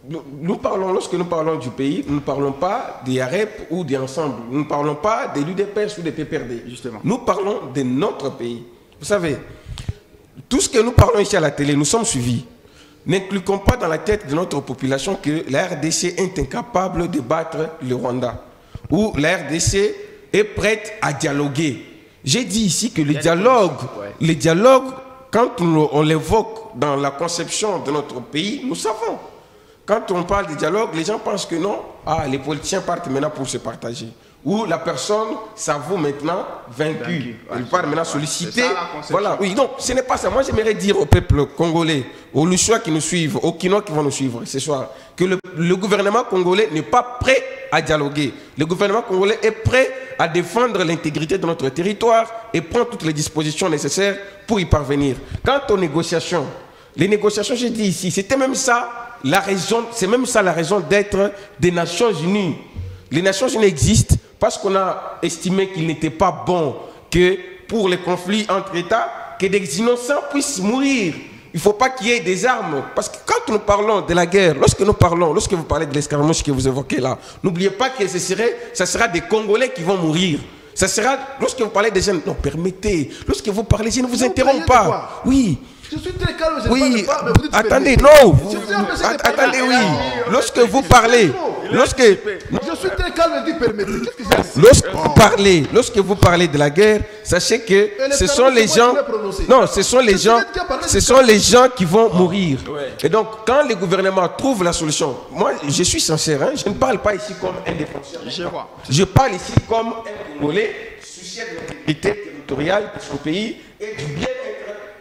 lorsque nous parlons du pays, nous ne parlons pas des AREP ou des ensembles. Nous ne parlons pas des l'UDPS ou des PPRD. Justement. Nous parlons de notre pays. Vous savez, tout ce que nous parlons ici à la télé, nous sommes suivis. N'incluons pas dans la tête de notre population que la RDC est incapable de battre le Rwanda. Ou la RDC est prête à dialoguer. J'ai dit ici que le dialogue, quand on l'évoque dans la conception de notre pays, nous savons. Quand on parle de dialogue, les gens pensent que non, les politiciens partent maintenant pour se partager. Ou la personne s'avoue maintenant vaincue. Elle part maintenant solliciter. Voilà, oui, donc ce n'est pas ça. Moi, j'aimerais dire au peuple congolais, aux Luchois qui nous suivent, aux Kinois qui vont nous suivre ce soir, que le gouvernement congolais n'est pas prêt à dialoguer. Le gouvernement congolais est prêt à défendre l'intégrité de notre territoire et prend toutes les dispositions nécessaires pour y parvenir. Quant aux négociations, les négociations, j'ai dit ici, c'était même ça la raison, c'est même ça la raison d'être des Nations Unies. Les Nations Unies existent parce qu'on a estimé qu'il n'était pas bon que pour les conflits entre États, que des innocents puissent mourir. Il ne faut pas qu'il y ait des armes. Parce que quand nous parlons de la guerre, lorsque vous parlez de l'escarmouche que vous évoquez là, n'oubliez pas que ça sera des Congolais qui vont mourir. Ça sera, lorsque vous parlez des jeunes, non, permettez, lorsque vous parlez, je ne vous interromps pas. Oui. Je suis très calme, je oui, pas, mais vous dites attendez, non, attendez, oui. Lorsque vous parlez, je suis très calme, je dis permettez. Lorsque vous parlez de la guerre, sachez que ce sont les gens, ce sont les gens qui vont mourir. Et donc, quand les gouvernements trouvent la solution, moi, je suis sincère, hein, je ne parle pas ici comme un défenseur. Je parle ici comme un Congolais soucieux de l'intégrité territoriale de son pays et du bien-être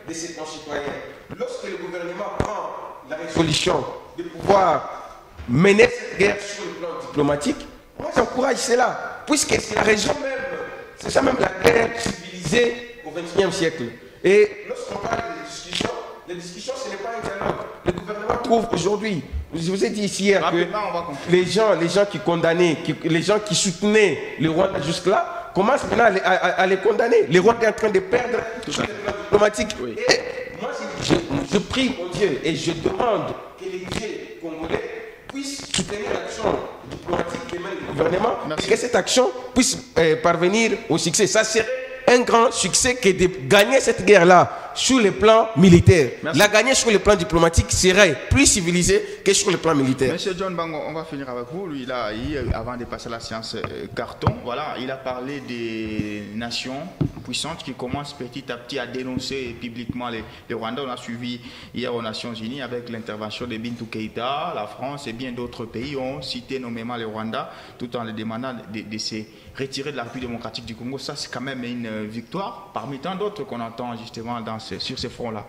de ses concitoyens. Lorsque le gouvernement prend la résolution de pouvoir mener cette guerre sur le plan diplomatique, moi j'encourage cela, puisque c'est la raison même, c'est ça même la guerre civilisée au XXIe siècle. Et lorsqu'on parle des discussions, ce n'est pas un dialogue. Le gouvernement trouve aujourd'hui, je vous ai dit ici hier que les gens qui condamnaient, les gens qui soutenaient le Rwanda jusque-là, commencent maintenant à les condamner. Le Rwanda est en train de perdre sur le plan diplomatique. Oui. Et moi, je prie mon Dieu et je demande que les dieux congolais puissent soutenir l'action diplomatique des mains du gouvernement et que cette action puisse parvenir au succès. Ça serait un grand succès que de gagner cette guerre-là sur le plan militaire. Merci. La gagner sur le plan diplomatique serait plus civilisée que sur le plan militaire. Monsieur John Bango, on va finir avec vous. Lui, là, avant de passer à la séance carton, voilà, il a parlé des nations puissantes qui commencent petit à petit à dénoncer publiquement les Rwandais. On a suivi hier aux Nations Unies avec l'intervention de Bintou Keïta, la France et bien d'autres pays ont cité nommément le Rwanda tout en les demandant de se retirer de la République démocratique du Congo. Ça, c'est quand même une victoire parmi tant d'autres qu'on entend justement sur ces fronts-là.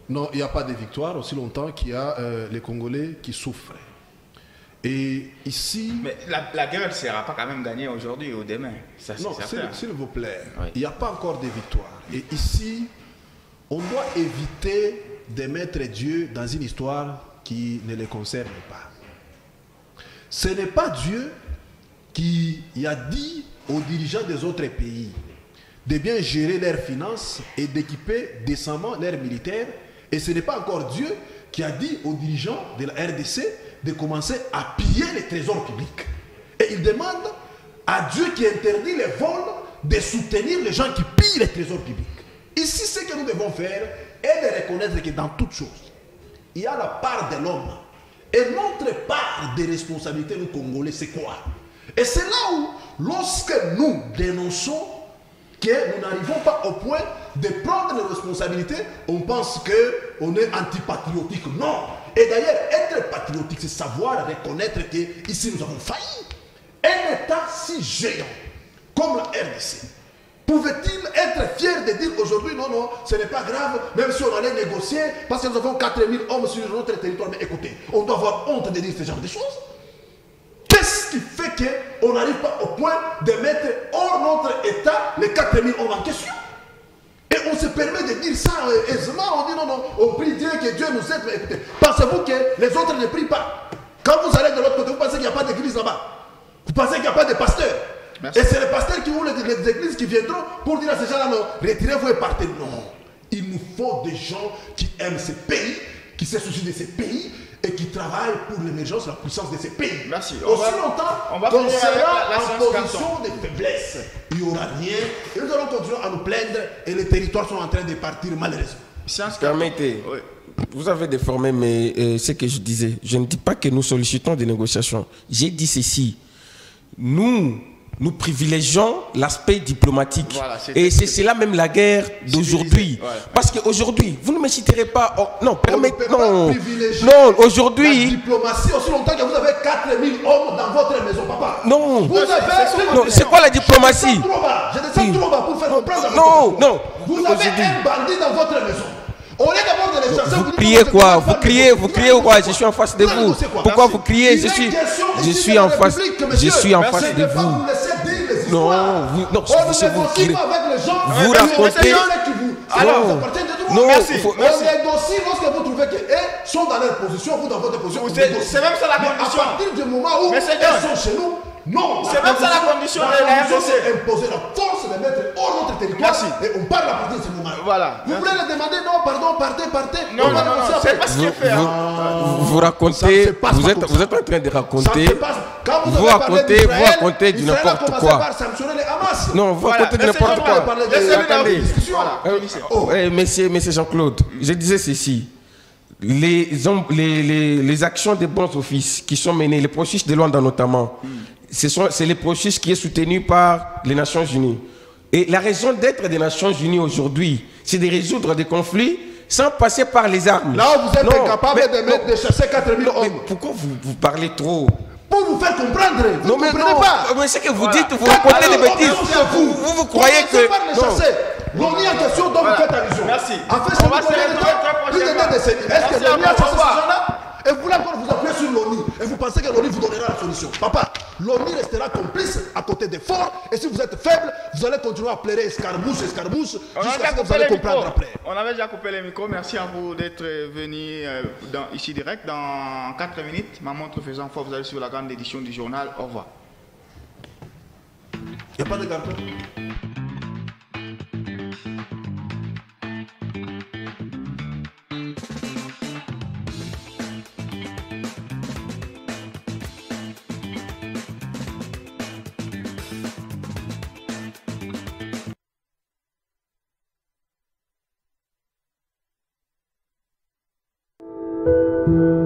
Non, il n'y a pas de victoire aussi longtemps qu'il y a les Congolais qui souffrent. Et ici... Mais la guerre ne sera pas quand même gagnée aujourd'hui ou demain. Ça, non, s'il vous plaît, il n'y a pas encore de victoire. Et ici, on doit éviter de mettre Dieu dans une histoire qui ne le concerne pas. Ce n'est pas Dieu qui a dit aux dirigeants des autres pays de bien gérer leurs finances et d'équiper décemment leurs militaires. Et ce n'est pas encore Dieu qui a dit aux dirigeants de la RDC de commencer à piller les trésors publics. Et il demande à Dieu qui interdit les vols de soutenir les gens qui pillent les trésors publics. Ici, ce que nous devons faire est de reconnaître que dans toute chose, il y a la part de l'homme. Et notre part de responsabilité, nous Congolais, c'est quoi? Et c'est là où, lorsque nous dénonçons que nous n'arrivons pas au point de prendre les responsabilités, on pense qu'on est antipatriotique. Non. Et d'ailleurs, être patriotique, c'est savoir reconnaître qu'ici nous avons failli. Un État si géant comme la RDC, pouvait-il être fier de dire aujourd'hui, non, non, ce n'est pas grave, même si on allait négocier, parce que nous avons 4000 hommes sur notre territoire. Mais écoutez, on doit avoir honte de dire ce genre de choses. Qu'est-ce qui fait qu'on n'arrive pas au point de mettre hors notre État les 4000 hommes en question? Et on se permet de dire ça aisément, on dit non, non, on prie Dieu, que Dieu nous aide. Mais écoutez, pensez-vous que les autres ne prient pas? Quand vous allez de l'autre côté, vous pensez qu'il n'y a pas d'église là-bas? Vous pensez qu'il n'y a pas de pasteur? Merci. Et c'est les pasteurs qui ont les églises qui viendront pour dire à ces gens-là, non, retirez-vous et partez. Non, il nous faut des gens qui aiment ce pays, qui se soucient de ce pays, et qui travaillent pour l'émergence, la puissance de ces pays. Merci. Aussi longtemps qu'on sera en position de faiblesse, il n'y aura rien. Et nous allons continuer à nous plaindre et les territoires sont en train de partir malheureusement. Permettez, oui. Vous avez déformé ce que je disais. Je ne dis pas que nous sollicitons des négociations. J'ai dit ceci. Nous privilégions l'aspect diplomatique. Voilà, et c'est cela même la guerre d'aujourd'hui. Voilà. Parce qu'aujourd'hui, vous ne me citerez pas. Oh, non, permettez. Non, aujourd'hui. La diplomatie, aussi longtemps que vous avez 4000 hommes dans votre maison, papa. Non. Vous avez. Non, c'est quoi la diplomatie? Je descends trop bas pour faire comprendre. Non, non. Vous avez un bandit dans votre maison. On est d'abord de les chasser. Vous criez quoi? Vous criez quoi? Je suis en face de vous. Pourquoi vous criez? Je suis en face. Je suis en face de vous. Non, vous racontez. Alors, non, merci. On négocie lorsque vous trouvez qu'elles sont dans leur position, vous dans votre position. C'est même ça la condition. À partir du moment où elles sont chez nous, non. C'est même ça la condition de la RDC. Imposer la force de mettre hors notre territoire. Merci. Et on parle à partir de ce moment. Voilà. Vous voulez les demander, non, pardon, partez. Non, c'est pas ce qui est fait. Vous racontez, vous êtes en train de raconter. Vous racontez du n'importe quoi. Non, vous racontez du n'importe quoi. Attendez. Monsieur Jean-Claude, je disais ceci. Les actions des bons offices qui sont menées, les processus de Luanda notamment, c'est les processus qui est soutenu par les Nations Unies. Et la raison d'être des Nations Unies aujourd'hui, c'est de résoudre des conflits sans passer par les armes. Là où vous êtes incapable de chasser 4000 hommes. Mais pourquoi vous parlez trop? Pour vous faire comprendre. Vous ne comprenez pas. Mais c'est que vous dites, vous racontez des bêtises. Vous croyez que... L'ONU en question dont vous faites allusion. Merci. En fait, c'est plus de décennies. Est-ce que l'ONU a chassé ces gens-là? Et vous voulez encore vous appuyez sur l'ONU. Et vous pensez que l'ONU vous donnera la solution. Papa, l'ONU restera complice à côté des forts. Et si vous êtes faible, vous allez continuer à pleurer escarbouche, jusqu'à ce que vous allez comprendre après. On avait déjà coupé les micros. Merci à vous d'être venu ici direct. Dans 4 minutes, ma montre faisant foi, vous allez suivre la grande édition du journal. Au revoir. Il n'y a pas de carton. Thank you.